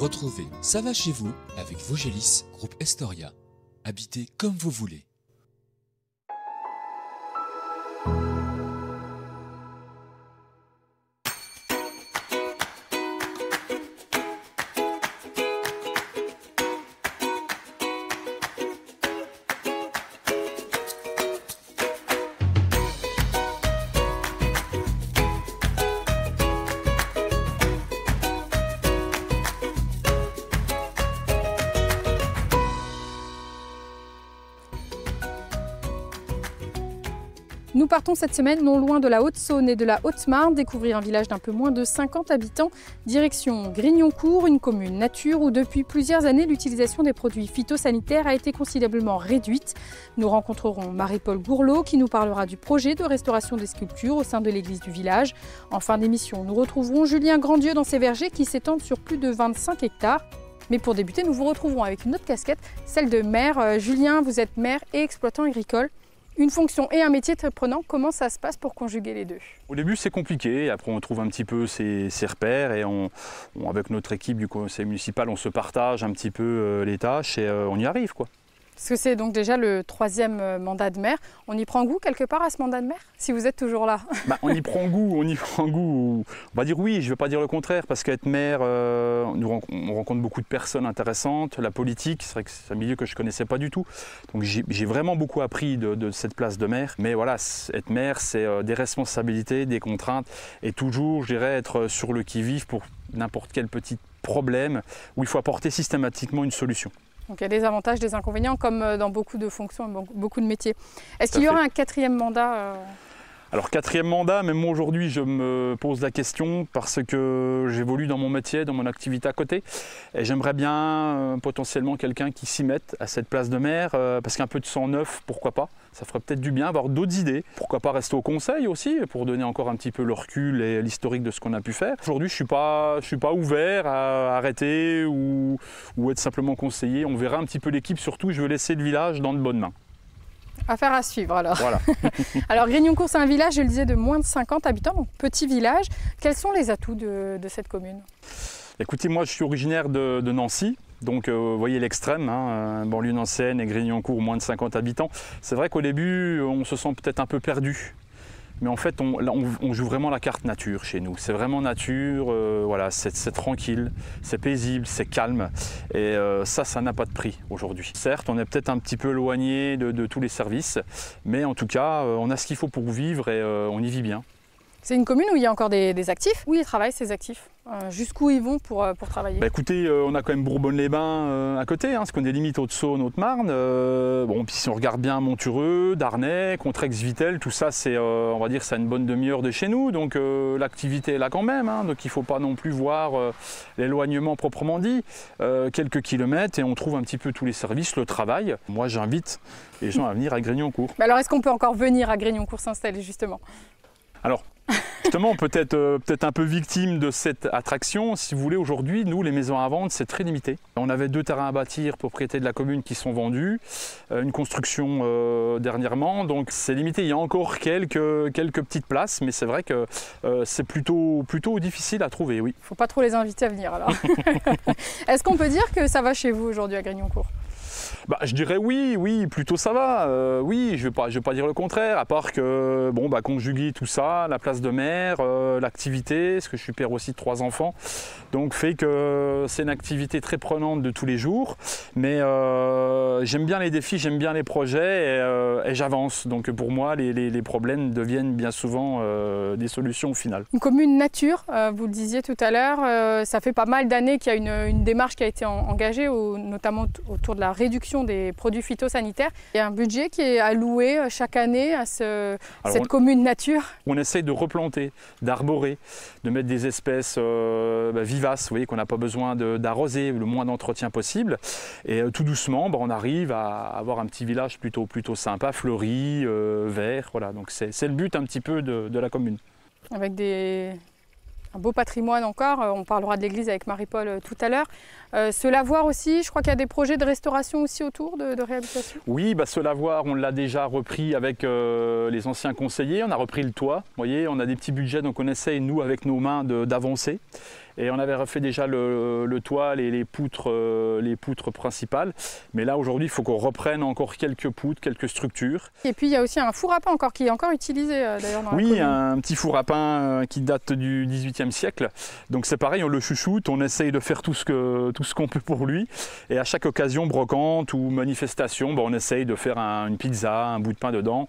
Retrouvez Ça va chez vous avec Vogelis, groupe Estoria. Habitez comme vous voulez. Nous partons cette semaine non loin de la Haute-Saône et de la Haute-Marne, découvrir un village d'un peu moins de 50 habitants, direction Grignoncourt, une commune nature où depuis plusieurs années l'utilisation des produits phytosanitaires a été considérablement réduite. Nous rencontrerons Marie-Paul Gourlot qui nous parlera du projet de restauration des sculptures au sein de l'église du village. En fin d'émission, nous retrouverons Julien Grandieu dans ses vergers qui s'étendent sur plus de 25 hectares. Mais pour débuter, nous vous retrouverons avec une autre casquette, celle de maire. Julien, vous êtes maire et exploitant agricole. Une fonction et un métier très prenant, comment ça se passe pour conjuguer les deux? Au début c'est compliqué, après on trouve un petit peu ses repères et avec notre équipe du conseil municipal on se partage un petit peu les tâches et on y arrive quoi. Parce que c'est donc déjà le 3e mandat de maire. On y prend goût quelque part à ce mandat de maire, si vous êtes toujours là? On y prend goût, On va dire oui, je ne veux pas dire le contraire, parce qu'être maire, on rencontre beaucoup de personnes intéressantes. La politique, c'est vrai que c'est un milieu que je ne connaissais pas du tout. Donc j'ai vraiment beaucoup appris de cette place de maire. Mais voilà, être maire, c'est des responsabilités, des contraintes, et toujours, je dirais, être sur le qui-vive pour n'importe quel petit problème où il faut apporter systématiquement une solution. Donc il y a des avantages, des inconvénients, comme dans beaucoup de fonctions, beaucoup de métiers. Est-ce qu'il y aura un 4e mandat Alors 4e mandat, même moi aujourd'hui je me pose la question parce que j'évolue dans mon métier, dans mon activité à côté. Et j'aimerais bien potentiellement quelqu'un qui s'y mette à cette place de maire, parce qu'un peu de sang neuf, pourquoi pas. Ça ferait peut-être du bien, avoir d'autres idées. Pourquoi pas rester au conseil aussi, pour donner encore un petit peu le recul et l'historique de ce qu'on a pu faire. Aujourd'hui je suis pas ouvert à arrêter ou être simplement conseiller. On verra un petit peu l'équipe, surtout je veux laisser le village dans de bonnes mains. Affaire à suivre alors. Voilà. Alors Grignoncourt, c'est un village, je le disais, de moins de 50 habitants, donc petit village. Quels sont les atouts de cette commune? Écoutez, moi je suis originaire de Nancy. Donc vous voyez l'extrême, banlieue nancéenne et Grignoncourt, moins de 50 habitants. C'est vrai qu'au début, on se sent peut-être un peu perdu. Mais en fait, on joue vraiment la carte nature chez nous. C'est vraiment nature, voilà, c'est tranquille, c'est paisible, c'est calme. Et ça n'a pas de prix aujourd'hui. Certes, on est peut-être un petit peu éloigné de tous les services, mais en tout cas, on a ce qu'il faut pour vivre et on y vit bien. C'est une commune où il y a encore des actifs. Où ils travaillent ces actifs? Jusqu'où ils vont pour travailler? Écoutez, on a quand même Bourbonne-les-Bains à côté, parce qu'on est limite Haute-Saône, Haute-Marne. Puis si on regarde bien Montureux, Darney, Contrex-Vittel, tout ça, c'est, on va dire, c'est une bonne demi-heure de chez nous. Donc l'activité est là quand même. Donc il ne faut pas non plus voir l'éloignement proprement dit. Quelques kilomètres et on trouve un petit peu tous les services, le travail. Moi, j'invite les gens à venir à Grignoncourt. Mais alors, est-ce qu'on peut encore venir à Grignoncourt s'installer justement? Alors, justement, peut-être un peu victime de cette attraction. Si vous voulez, aujourd'hui, nous, les maisons à vendre, c'est très limité. On avait 2 terrains à bâtir, propriété de la commune, qui sont vendus. Une construction dernièrement, donc c'est limité. Il y a encore quelques petites places, mais c'est vrai que c'est plutôt difficile à trouver, oui. Il ne faut pas trop les inviter à venir, alors. Est-ce qu'on peut dire que ça va chez vous aujourd'hui à Grignoncourt? Je dirais oui, plutôt ça va. Oui, je vais pas dire le contraire, à part que conjuguer tout ça, la place de maire, l'activité, parce que je suis père aussi de 3 enfants, donc fait que c'est une activité très prenante de tous les jours. Mais j'aime bien les défis, j'aime bien les projets et j'avance. Donc pour moi, les problèmes deviennent bien souvent des solutions au final. Une commune nature, vous le disiez tout à l'heure, ça fait pas mal d'années qu'il y a une démarche qui a été engagée, notamment autour de la réduction des produits phytosanitaires. Il y a un budget qui est alloué chaque année à cette commune nature. On essaye de replanter, d'arborer, de mettre des espèces vivaces, vous voyez, qu'on n'a pas besoin d'arroser, le moins d'entretien possible. Et tout doucement, on arrive à avoir un petit village plutôt sympa, fleuri, vert. Voilà. Donc c'est le but un petit peu de la commune. Avec un beau patrimoine encore, on parlera de l'église avec Marie-Paul tout à l'heure. Ce lavoir aussi, je crois qu'il y a des projets de restauration aussi autour, de réhabilitation. Oui, ce lavoir, on l'a déjà repris avec les anciens conseillers, on a repris le toit. Vous voyez, on a des petits budgets, donc on essaye, nous, avec nos mains, d'avancer. Et on avait refait déjà le toit, les poutres principales. Mais là, aujourd'hui, il faut qu'on reprenne encore quelques poutres, quelques structures. Et puis, il y a aussi un four à pain encore qui est encore utilisé d'ailleurs dans la commune. Un petit four à pain qui date du XVIIIe siècle. Donc c'est pareil, on le chouchoute, on essaye de faire tout ce qu'on peut pour lui. Et à chaque occasion, brocante ou manifestation, on essaye de faire une pizza, un bout de pain dedans.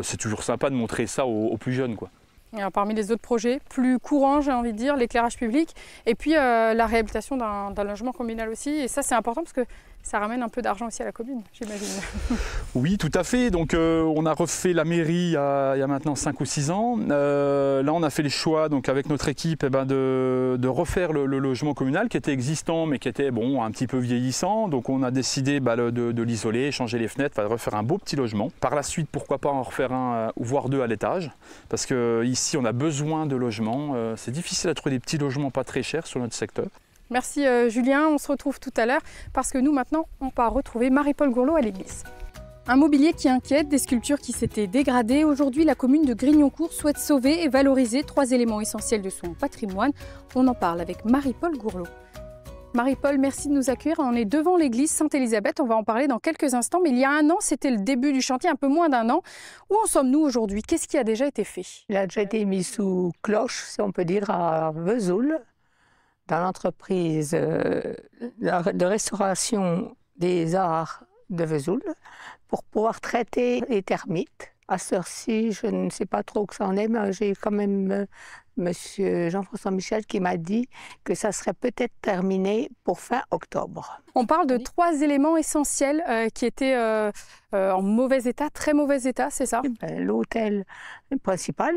C'est toujours sympa de montrer ça aux plus jeunes, quoi. Alors, parmi les autres projets plus courants, j'ai envie de dire, l'éclairage public et puis la réhabilitation d'un logement communal aussi. Et ça, c'est important parce que ça ramène un peu d'argent aussi à la commune, j'imagine. Oui, tout à fait. Donc, on a refait la mairie il y a maintenant 5 ou 6 ans. Là, on a fait le choix, donc, avec notre équipe, de refaire le logement communal qui était existant, mais qui était un petit peu vieillissant. Donc, on a décidé de l'isoler, changer les fenêtres, de refaire un beau petit logement. Par la suite, pourquoi pas en refaire un, voire 2 à l'étage, parce qu'ici, on a besoin de logements. C'est difficile à trouver des petits logements pas très chers sur notre secteur. Merci Julien, on se retrouve tout à l'heure parce que nous maintenant on part retrouver Marie-Paul Gourlot à l'église. Un mobilier qui inquiète, des sculptures qui s'étaient dégradées. Aujourd'hui, la commune de Grignoncourt souhaite sauver et valoriser 3 éléments essentiels de son patrimoine. On en parle avec Marie-Paul Gourlot. Marie-Paul, merci de nous accueillir. On est devant l'église Sainte-Élisabeth, on va en parler dans quelques instants. Mais il y a un an, c'était le début du chantier, un peu moins d'un an. Où en sommes-nous aujourd'hui? Qu'est-ce qui a déjà été fait? Il a déjà été mis sous cloche, si on peut dire, à Vesoul, dans l'entreprise de restauration des arts de Vesoul, pour pouvoir traiter les termites. À cette heure-ci, je ne sais pas trop que ça en est, mais j'ai quand même monsieur Jean-François Michel qui m'a dit que ça serait peut-être terminé pour fin octobre. On parle de 3 éléments essentiels qui étaient en mauvais état, très mauvais état, c'est ça? L'autel principal,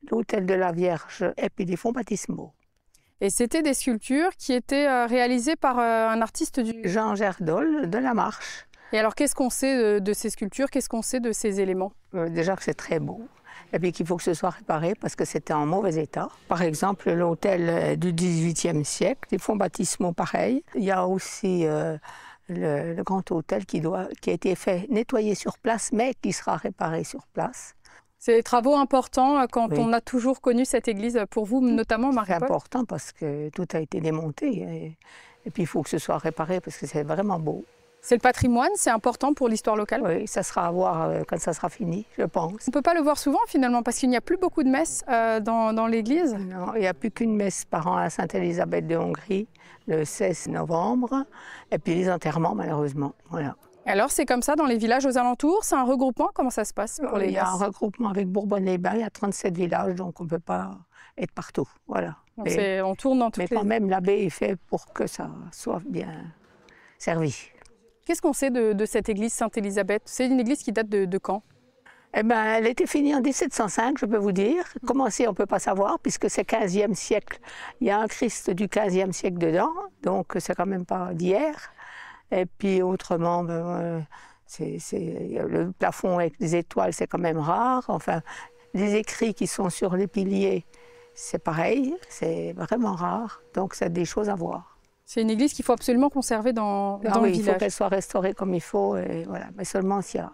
l'autel de la Vierge et puis des fonds baptismaux. Et c'était des sculptures qui étaient réalisées par un artiste du... Jean Gerdol de la Marche. Et alors, qu'est-ce qu'on sait de ces sculptures? Qu'est-ce qu'on sait de ces éléments? Déjà que c'est très beau. Et puis qu'il faut que ce soit réparé parce que c'était en mauvais état. Par exemple, l'autel du XVIIIe siècle, les fonds baptismaux pareil. Il y a aussi le grand autel qui a été fait nettoyer sur place, mais qui sera réparé sur place. C'est des travaux importants quand on a toujours connu cette église, pour vous notamment, Marie-Paul? C'est important parce que tout a été démonté et puis il faut que ce soit réparé parce que c'est vraiment beau. C'est le patrimoine, c'est important pour l'histoire locale? Oui, ça sera à voir quand ça sera fini, je pense. On ne peut pas le voir souvent finalement parce qu'il n'y a plus beaucoup de messes dans l'église. Non, il n'y a plus qu'une messe par an à Sainte-Élisabeth de Hongrie, le 16 novembre, et puis les enterrements malheureusement. Voilà. Alors, c'est comme ça dans les villages aux alentours? C'est un regroupement? Comment ça se passe pour les Il y a un regroupement avec Bourbonne-les-Bains, il y a 37 villages, donc on ne peut pas être partout. Voilà. On tourne dans toutes mais quand même, l'abbé est fait pour que ça soit bien servi. Qu'est-ce qu'on sait de cette église Sainte-Élisabeth? C'est une église qui date de quand? Eh ben, elle a été finie en 1705, je peux vous dire. Comment c'est, on ne peut pas savoir, puisque c'est 15e siècle. Il y a un Christ du 15e siècle dedans, donc c'est quand même pas d'hier. Et puis autrement, le plafond avec des étoiles, c'est quand même rare. Enfin, les écrits qui sont sur les piliers, c'est pareil, c'est vraiment rare. Donc c'est des choses à voir. C'est une église qu'il faut absolument conserver dans le village. Il faut qu'elle soit restaurée comme il faut, et voilà. Mais seulement il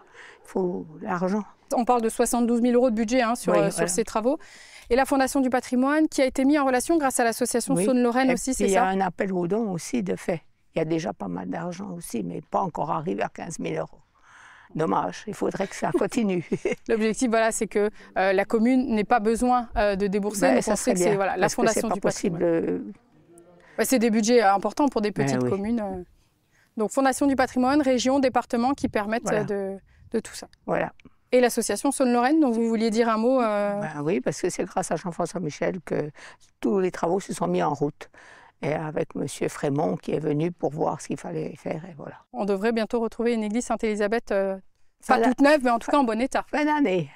faut l'argent. On parle de 72 000 € de budget sur ces travaux. Et la Fondation du patrimoine qui a été mise en relation grâce à l'association Saône-Lorraine aussi, c'est ça? Il y a un appel aux dons aussi de fait. Il y a déjà pas mal d'argent aussi, mais pas encore arrivé à 15 000 €. Dommage, il faudrait que ça continue. L'objectif, voilà, c'est que la commune n'ait pas besoin de débourser. Donc on sait que c'est la Fondation du patrimoine. C'est des budgets importants pour des petites communes. Donc Fondation du patrimoine, région, département qui permettent de tout ça. Voilà. Et l'association Saône-Lorraine, dont vous vouliez dire un mot Oui, parce que c'est grâce à Jean-François Michel que tous les travaux se sont mis en route. Et avec M. Frémont qui est venu pour voir ce qu'il fallait faire. Et voilà. On devrait bientôt retrouver une église Sainte-Élisabeth, pas toute neuve, mais en tout cas en bon état. Fin d'année.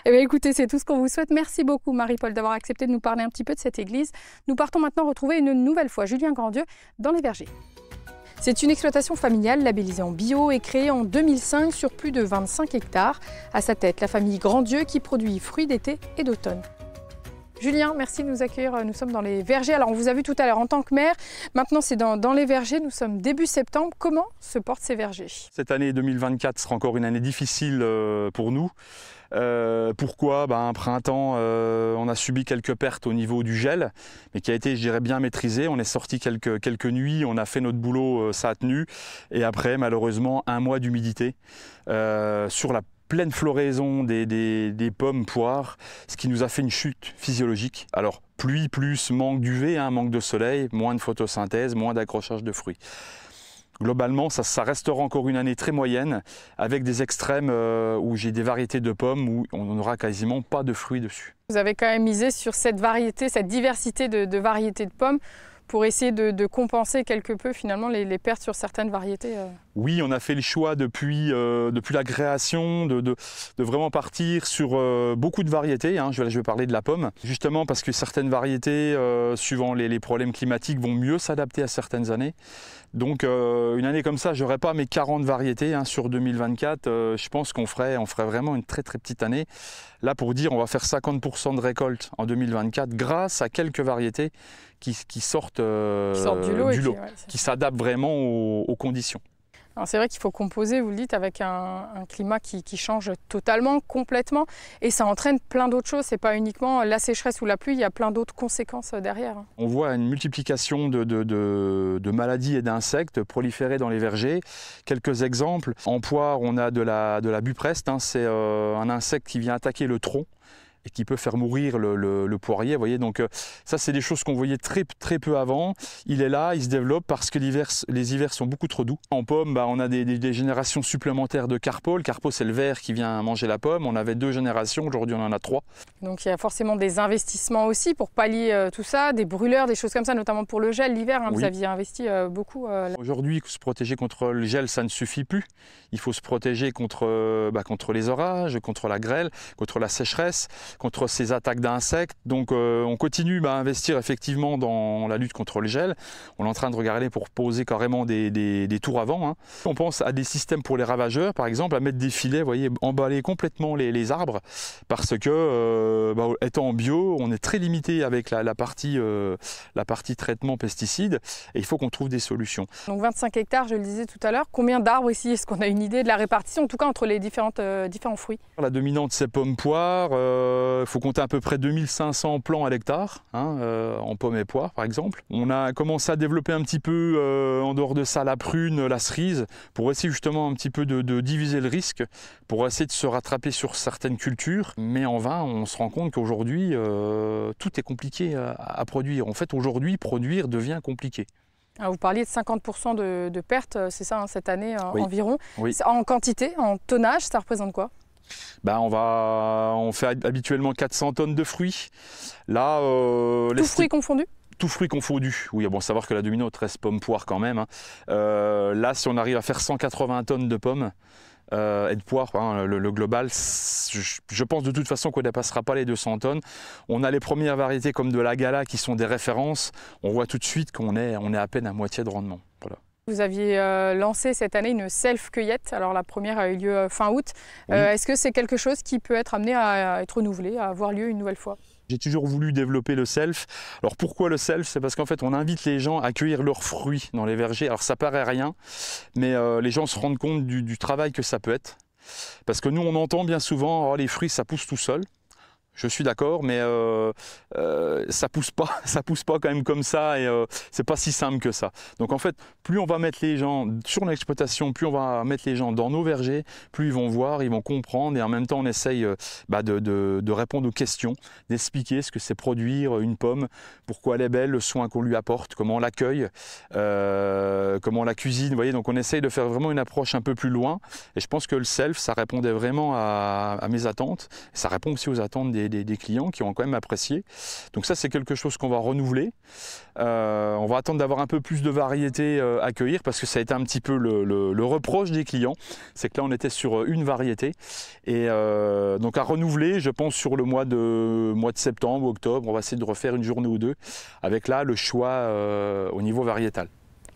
Eh bien, écoutez, c'est tout ce qu'on vous souhaite. Merci beaucoup, Marie-Paul, d'avoir accepté de nous parler un petit peu de cette église. Nous partons maintenant retrouver une nouvelle fois Julien Grandieu dans les vergers. C'est une exploitation familiale labellisée en bio et créée en 2005 sur plus de 25 hectares. À sa tête, la famille Grandieu qui produit fruits d'été et d'automne. Julien, merci de nous accueillir. Nous sommes dans les vergers. Alors, on vous a vu tout à l'heure en tant que maire. Maintenant, c'est dans les vergers. Nous sommes début septembre. Comment se portent ces vergers? Cette année 2024 sera encore une année difficile pour nous. Pourquoi? Un printemps, on a subi quelques pertes au niveau du gel, mais qui a été, je dirais, bien maîtrisé. On est sorti quelques nuits, on a fait notre boulot, ça a tenu. Et après, malheureusement, un mois d'humidité sur la pleine floraison des pommes poires, ce qui nous a fait une chute physiologique. Alors, pluie plus manque d'UV, manque de soleil, moins de photosynthèse, moins d'accrochage de fruits. Globalement, ça restera encore une année très moyenne, avec des extrêmes où j'ai des variétés de pommes où on n'aura quasiment pas de fruits dessus. Vous avez quand même misé sur cette variété, cette diversité de variétés de pommes pour essayer de compenser quelque peu finalement les pertes sur certaines variétés. Oui, on a fait le choix depuis la création de vraiment partir sur beaucoup de variétés. Je vais parler de la pomme, justement parce que certaines variétés, suivant les problèmes climatiques, vont mieux s'adapter à certaines années. Donc une année comme ça, je n'aurais pas mes 40 variétés sur 2024. Je pense qu'on ferait vraiment une très très petite année. Là, pour dire, on va faire 50% de récolte en 2024 grâce à quelques variétés qui sortent du lot, qui s'adaptent vraiment aux conditions. C'est vrai qu'il faut composer, vous le dites, avec un climat qui change totalement, complètement, et ça entraîne plein d'autres choses. Ce n'est pas uniquement la sécheresse ou la pluie, il y a plein d'autres conséquences derrière. On voit une multiplication de maladies et d'insectes proliférer dans les vergers. Quelques exemples. En poire, on a de la bupreste, c'est un insecte qui vient attaquer le tronc et qui peut faire mourir le poirier. Vous voyez, donc ça, c'est des choses qu'on voyait très peu avant. Il est là, il se développe parce que les hivers sont beaucoup trop doux. En pomme, on a des générations supplémentaires de carpos. Le carpo, c'est le ver qui vient manger la pomme. On avait 2 générations, aujourd'hui on en a 3. Donc il y a forcément des investissements aussi pour pallier tout ça, des brûleurs, des choses comme ça, notamment pour le gel l'hiver. Oui. Vous aviez investi beaucoup. Aujourd'hui, se protéger contre le gel, ça ne suffit plus. Il faut se protéger contre les orages, contre la grêle, contre la sécheresse, contre ces attaques d'insectes. Donc on continue à investir effectivement dans la lutte contre le gel. On est en train de regarder pour poser carrément des tours à vent. On pense à des systèmes pour les ravageurs, par exemple, à mettre des filets, vous voyez, emballer complètement les arbres, parce que étant en bio, on est très limité avec la partie traitement pesticides, et il faut qu'on trouve des solutions. Donc 25 hectares, je le disais tout à l'heure. Combien d'arbres ici? Est-ce qu'on a une idée de la répartition, en tout cas entre les différents fruits? La dominante, c'est pommes poires. Il faut compter à peu près 2500 plants à l'hectare, en pommes et poires par exemple. On a commencé à développer un petit peu, en dehors de ça, la prune, la cerise, pour essayer justement un petit peu de diviser le risque, pour essayer de se rattraper sur certaines cultures. Mais en vain, on se rend compte qu'aujourd'hui, tout est compliqué à produire. En fait, aujourd'hui, produire devient compliqué. Vous parliez de 50% de pertes, c'est ça, cette année oui. environ. Oui. En quantité, en tonnage, ça représente quoi? On fait habituellement 400 tonnes de fruits. Là, tous fruits confondus? Tout fruits confondus. Oui, bon, savoir que la dominante reste pomme poire quand même. Là, si on arrive à faire 180 tonnes de pommes et de poire, le global, je pense de toute façon qu'on ne dépassera pas les 200 tonnes. On a les premières variétés comme de la Gala qui sont des références. On voit tout de suite qu'on est à peine à moitié de rendement. Voilà. Vous aviez lancé cette année une self-cueillette. Alors la première a eu lieu fin août. Oui. Est-ce que c'est quelque chose qui peut être amené à être renouvelé, à avoir lieu une nouvelle fois? J'ai toujours voulu développer le self. Alors pourquoi le self? C'est parce qu'en fait on invite les gens à cueillir leurs fruits dans les vergers. Alors ça paraît rien, mais les gens se rendent compte du travail que ça peut être. Parce que nous on entend bien souvent, les fruits ça pousse tout seul. Je suis d'accord, mais ça pousse pas quand même comme ça, et c'est pas si simple que ça. Donc en fait, plus on va mettre les gens sur l'exploitation, plus on va mettre les gens dans nos vergers, plus ils vont voir, ils vont comprendre, et en même temps on essaye de répondre aux questions, d'expliquer ce que c'est produire une pomme, pourquoi elle est belle, le soin qu'on lui apporte, comment on l'accueille, comment on la cuisine. Vous voyez, donc on essaye de faire vraiment une approche un peu plus loin, et je pense que le self, ça répondait vraiment à mes attentes, et ça répond aussi aux attentes des clients qui ont quand même apprécié. Donc ça, c'est quelque chose qu'on va renouveler. On va attendre d'avoir un peu plus de variétés à cueillir, parce que ça a été un petit peu le reproche des clients. C'est que là, on était sur une variété. Et donc à renouveler, je pense, sur le mois de septembre ou octobre, on va essayer de refaire une journée ou deux, avec là le choix au niveau variétal.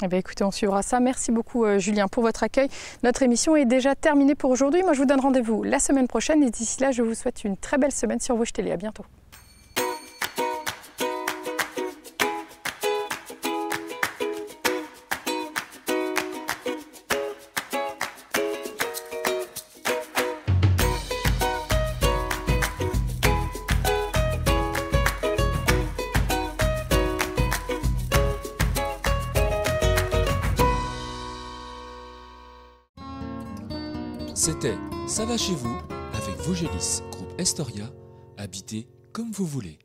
Eh bien, écoutez, on suivra ça. Merci beaucoup Julien pour votre accueil. Notre émission est déjà terminée pour aujourd'hui. Moi, je vous donne rendez-vous la semaine prochaine, et d'ici là, je vous souhaite une très belle semaine sur Vosges Télé. À bientôt. C'était Ça va chez vous avec Vogélis, groupe Estoria, habitez comme vous voulez.